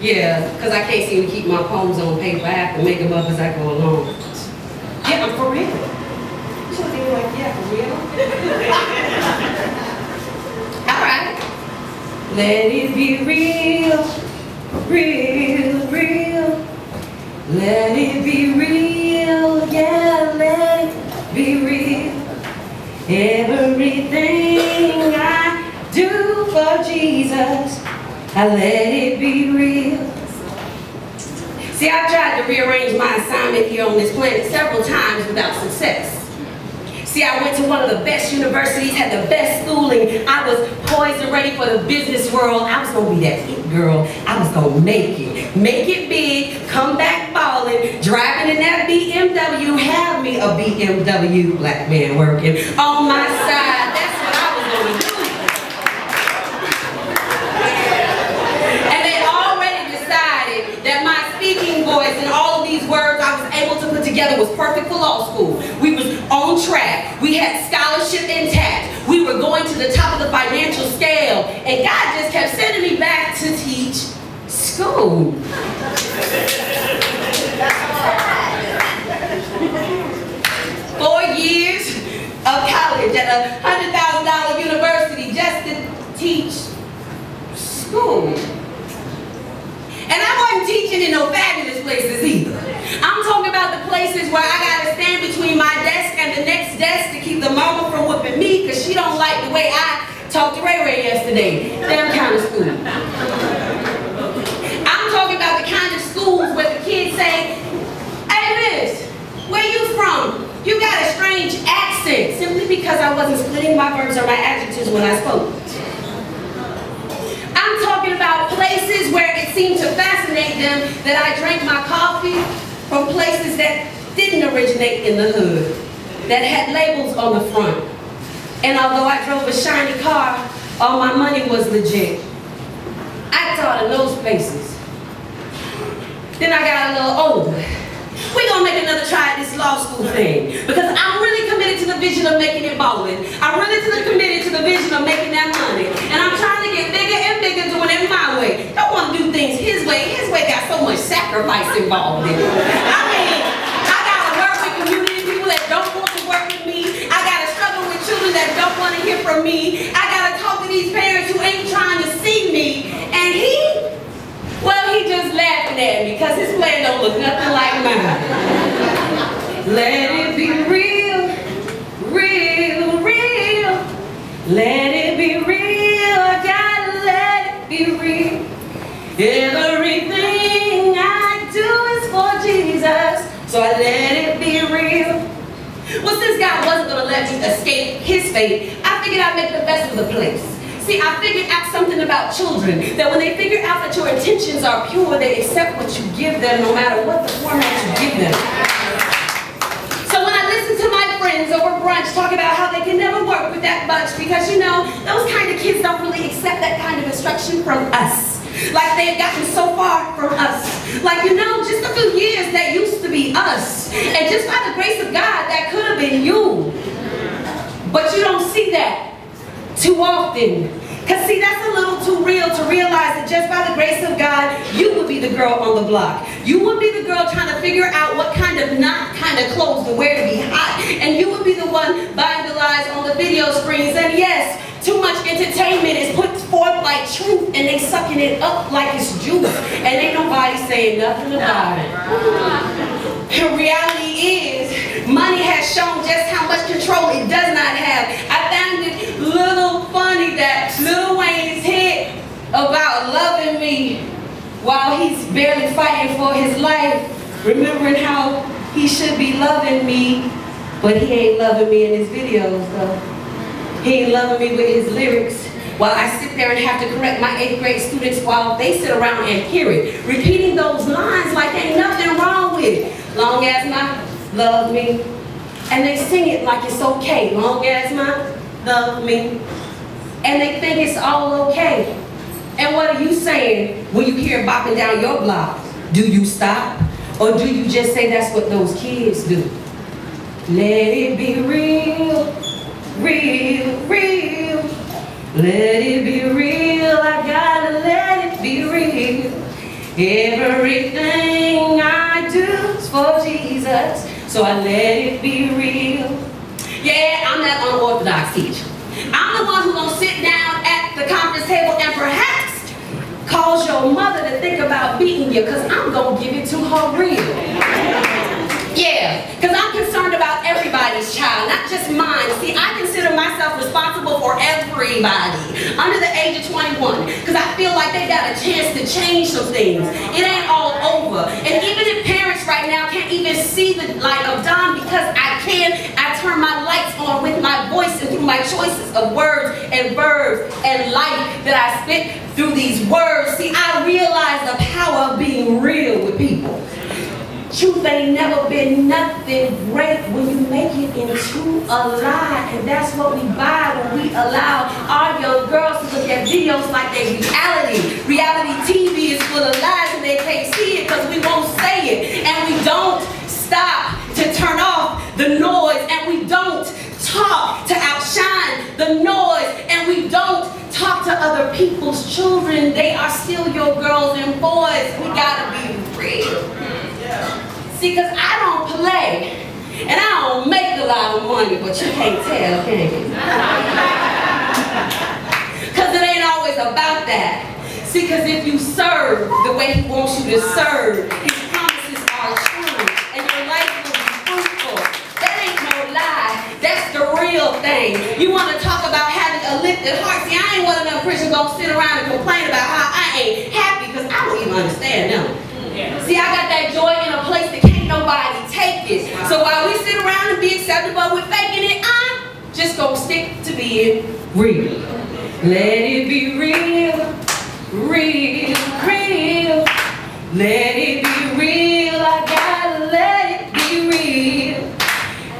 Yeah, because I can't seem to keep my poems on paper. I have to make them up as I go along. Yeah, I'm for real. You should be like, yeah, for real. All right. Let it be real, real, real. Let it be real, yeah, let it be real. Everything I do for Jesus, I let it be real. See, I've tried to rearrange my assignment here on this planet several times without success. See, I went to one of the best universities, had the best schooling. I was poised and ready for the business world. I was going to be that it girl. I was going to make it big, come back balling, driving in that BMW, have me a BMW, black man working on my side. That's what I was going to do. And they already decided that my speaking voice and all of these words I was able to put together was perfect for law school. We was on track. We had scholarship intact. We were going to the top of the financial scale. And God just kept sending me back to teach school. 4 years of college at a $100,000 university just to teach school. And I wasn't teaching in no fabulous places either. I'm talking about the places where I gotta stand between my desk and the next desk to keep the mama from whooping me because she don't like the way I talked to Ray Ray yesterday. Damn kind of school. I'm talking about the kind of schools where the kids say, "Hey miss, where you from? You got a strange accent," simply because I wasn't splitting my verbs or my adjectives when I spoke. I'm talking about places where it seemed to fascinate them that I drank my coffee from places that didn't originate in the hood, that had labels on the front. And although I drove a shiny car, all my money was legit. I taught in those places. Then I got a little older. We're gonna make another try at this law school thing because I'm really committed to the vision of making it ballin'. I'm really committed to the vision of making that money. And I'm trying to get bigger and bigger doing it my way. Don't want to do things his way. His way got so much sacrifice involved in it. I mean, I gotta work with community people that don't want to work with me. I gotta struggle with children that don't want to hear from me. I gotta talk to these parents who ain't trying to see me. And he just laughing at me because his plan don't look nothing like mine. Let it be real, real, real. Let it be real. I gotta let it be real. Everything I do is for Jesus, so I let it be real. Well, since God wasn't gonna let me escape his fate, I figured I'd make the best of the place. See, I figured out something about children, that when they figure out that your intentions are pure, they accept what you give them no matter what the format you give them. So when I listen to my friends over brunch talk about how they can never work with that bunch because, you know, those kind of kids don't really accept that kind of instruction from us. Like they've gotten so far from us. Like, you know, just a few years that used to be us. And just by the grace of God, that could have been you. But you don't see that too often. Because see, that's a little too real to realize that just by the grace of God, you would be the girl on the block. You would be the girl trying to figure out what kind of clothes to wear to be hot. And you would be the one buying the lies on the video screens. And yes, too much entertainment is put forth like truth and they sucking it up like it's juice. And ain't nobody saying nothing about it. The reality is, money has shown just how much control it does not have. I found it a little funny that Lil Wayne's hit about loving me while he's barely fighting for his life, remembering how he should be loving me, but he ain't loving me in his videos though. He ain't loving me with his lyrics. While I sit there and have to correct my 8th grade students while they sit around and hear it, repeating those lines like ain't nothing wrong with it. Long as my love me. And they sing it like it's okay. Long as my love me. And they think it's all okay. And what are you saying when you hear bopping down your block? Do you stop? Or do you just say that's what those kids do? Let it be real, real, real. Let it be real, I gotta let it be real. Everything I do is for Jesus, so I let it be real. Yeah, I'm that unorthodox teacher. I'm the one who gonna sit down at the conference table and perhaps cause your mother to think about beating you, because I'm gonna give it to her real. Yeah, because I'm concerned about everybody's child, not just mine. See, I consider myself responsible for everybody under the age of 21, because I feel like they got a chance to change some things. It ain't all over. And even if parents right now can't even see the light of dawn, because I turn my lights on with my voice and through my choices of words and verbs and life that I spit through these words. See, I realize the power of being real with people. Truth ain't never been nothing great when you make it into a lie. And that's what we buy when we allow our young girls to look at videos like they reality. Reality TV is full of lies and they can't see it because we won't say it. And we don't stop to turn off the noise. And we don't talk to outshine the noise. And we don't talk to other people's children. They are still your girls and boys. We gotta be real. See, because I don't play, and I don't make a lot of money, but you can't tell, can you? Because it ain't always about that. See, because if you serve the way He wants you to serve, His promises are true, and your life will be fruitful. That ain't no lie. That's the real thing. You want to talk about having a lifted heart. See, I ain't one of them Christians gonna sit around and complain about how I ain't happy, because I don't even understand them. See, I got that joy in a place that can't nobody take it. So while we sit around and be acceptable with faking it, I'm just gonna stick to being real. Let it be real, real, real. Let it be real, I gotta let it be real.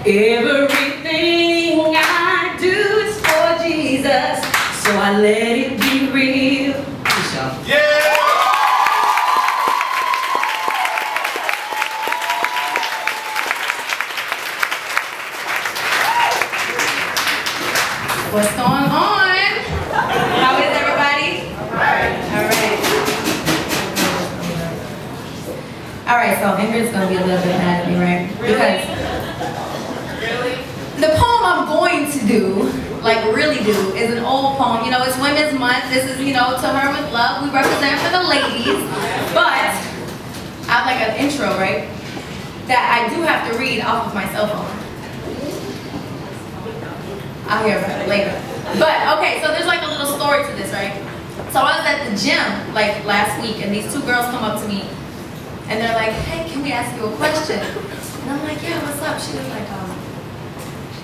Everything I do is for Jesus, so I let it be real. Yeah! What's going on? How is everybody? All right, so Ingrid's going to be a little bit mad at me, right? Because the poem I'm going to do, like really do, is an old poem. You know, it's Women's Month. This is, you know, To Her With Love. We represent for the ladies. But I have like an intro, right? That I do have to read off of my cell phone. I'll hear about it later. But, okay, so there's like a little story to this, right? So I was at the gym, like, last week, and these two girls come up to me, and they're like, hey, can we ask you a question? And I'm like, yeah, what's up? She was like,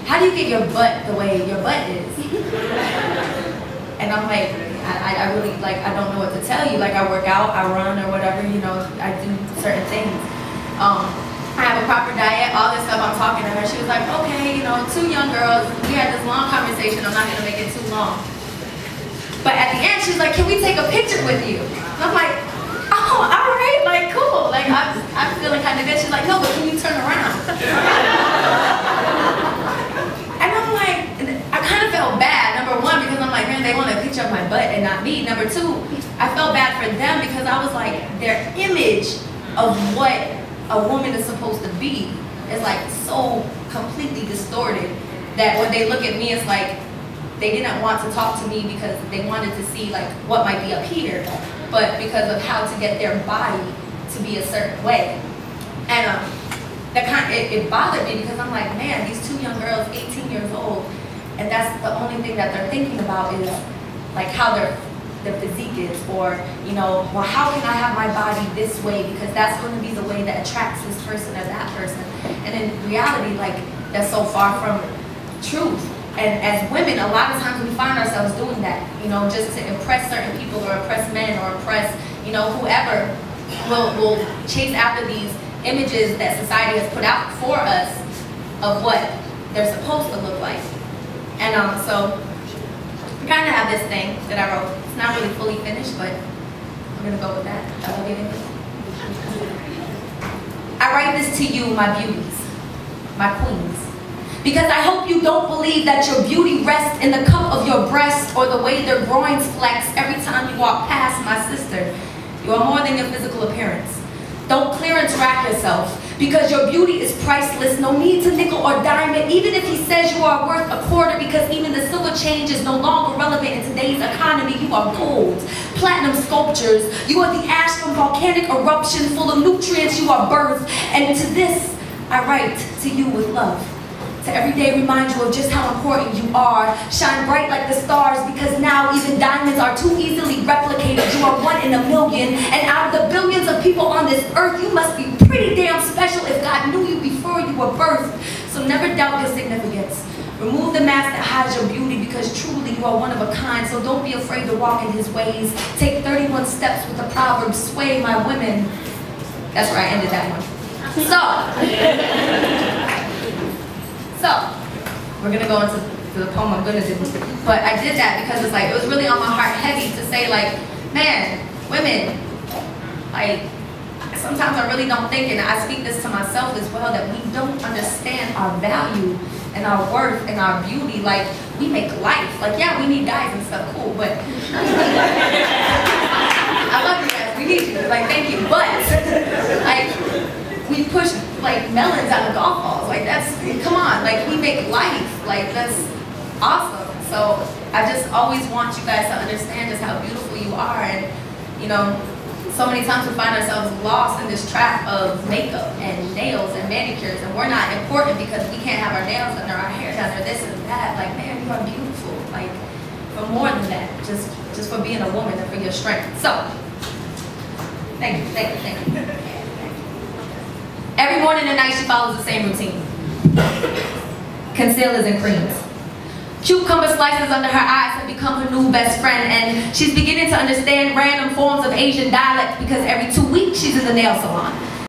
how do you get your butt the way your butt is? And I'm like, I really, like, I don't know what to tell you. Like, I work out, I run, or whatever, you know, I do certain things. I have a proper diet, all this stuff. I'm talking to her. She was like, okay, you know, two young girls. We had this long conversation. I'm not going to make it too long. But at the end, she's like, can we take a picture with you? And I'm like, oh, all right, like, cool. Like, I'm feeling kind of good. She's like, no, but can you turn around? And I'm like, I kind of felt bad. Number one, because I'm like, man, they want a picture of my butt and not me. Number two, I felt bad for them because I was like, their image of what a woman is supposed to be is like so completely distorted that when they look at me, it's like they didn't want to talk to me because they wanted to see like what might be up here, but because of how to get their body to be a certain way. And it bothered me because I'm like, man, these two young girls, 18 years old, and that's the only thing that they're thinking about is like how their physique is, or, you know, well, how can I have my body this way because that's going to be the way that attracts this person or that person. And in reality, like, that's so far from truth. And as women, a lot of times we find ourselves doing that, you know, just to impress certain people or impress men or impress, you know, whoever will chase after these images that society has put out for us of what they're supposed to look like. And so I kind of have this thing that I wrote. It's not really fully finished, but I'm going to go with that. I will get into it. I write this to you, my beauties, my queens, because I hope you don't believe that your beauty rests in the cup of your breast or the way their groins flex every time you walk past my sister. You are more than your physical appearance. Don't clearance rack yourself because your beauty is priceless. No need to nickel or dime it, even if he says you are worth a quarter, because even the silver change is no longer relevant in today's economy. You are gold, platinum sculptures. You are the ash from volcanic eruption, full of nutrients. You are birth. And to this, I write to you with love. To every day remind you of just how important you are. Shine bright like the stars, because now even diamonds are too easily replicated. You are 1 in a million, and out of the billions of people on this earth, you must be pretty damn special if God knew you before you were birthed. So never doubt your significance. Remove the mask that hides your beauty, because truly you are one of a kind. So don't be afraid to walk in his ways. Take 31 steps with the proverb, sway my women. That's where I ended that one. So, we're gonna go into the poem I'm gonna do. But I did that because it's like, it was really on my heart heavy to say, like, man, women, like, sometimes I really don't think, and I speak this to myself as well, that we don't understand our value and our worth and our beauty. Like, we make life. Like, yeah, we need guys and stuff, cool, but I love you guys, we need you, like, thank you, but, like, we push like melons out of golf balls. Like, that's, come on, like, we make life. Like, that's awesome. So I just always want you guys to understand just how beautiful you are. And, you know, so many times we find ourselves lost in this trap of makeup and nails and manicures, and we're not important because we can't have our nails done or our hair done or this and that. Like, man, you are beautiful. Like, for more than that, just for being a woman and for your strength. So, thank you, thank you, thank you. Every morning and night she follows the same routine. Concealers and creams. Cucumber slices under her eyes have become her new best friend, and she's beginning to understand random forms of Asian dialect because every 2 weeks she's in the nail salon.